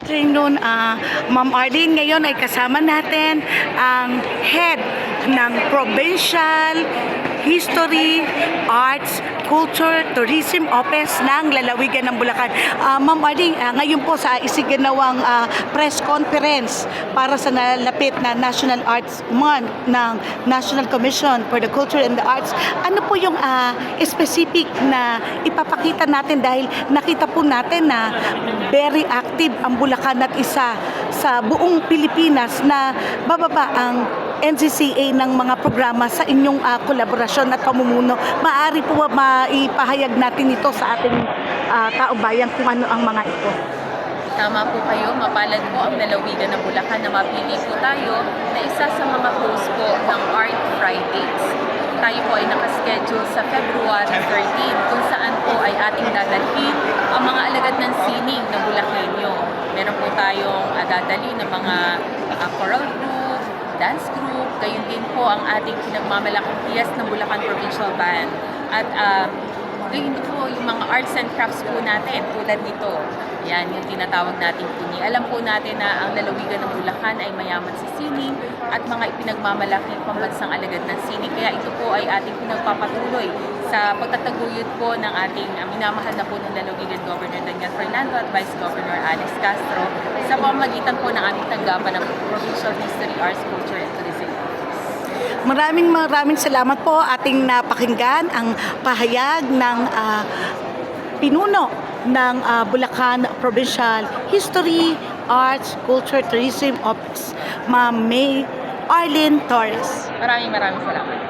Afternoon, Ma'am Arlene. Ngayon ay kasama natin ang head ng Provincial History, Arts, Culture, Tourism Office ng Lalawigan ng Bulacan. Ma'am Arlene, ngayon po sa isiginawang press conference para sa nalapit na National Arts Month ng National Commission for the Culture and the Arts, ano po yung specific na ipapakita natin dahil nakita po natin na very active ang Bulacan at isa sa buong Pilipinas na bababa ang NCCA ng mga programa sa inyong kolaborasyon at pamumuno. Maaari po maipahayag natin ito sa ating kaumbayan kung ano ang mga ito. Tama po kayo, mapalad po ang lalawigan ng Bulacan na mapili po tayo na isa sa mga host po ng Art Fridays. Tayo po ay nakaschedule sa February 13 kung saan po ay ating dadalhin ang mga alagad ng sining na Bulakenyo. Meron po tayong dadali ng mga choral group, dance group, gayon din po ang ating pinagmamalaking piyes ng Bulacan Provincial Band. At gayon din po yung mga arts and crafts po natin tulad nito. Yan, yung tinatawag nating puni. Alam po natin na ang lalawigan ng Bulacan ay mayaman sa sining at mga ipinagmamalaking pambansang alagad ng sining. Kaya ito po ay ating pinagpapatuloy sa pagtataguyod po ng ating minamahal na po ng lalawigan Governor Daniel Fernando at Vice Governor Alex Castro sa pamamagitan po ng aming tanggapan ng Provincial History, Arts, Culture, and Tourism. Maraming salamat po ating napakinggan ang pahayag ng pinuno ng Bulacan Provincial History, Arts, Culture, Tourism Office, Ma'am May Arlene Torres. Maraming salamat.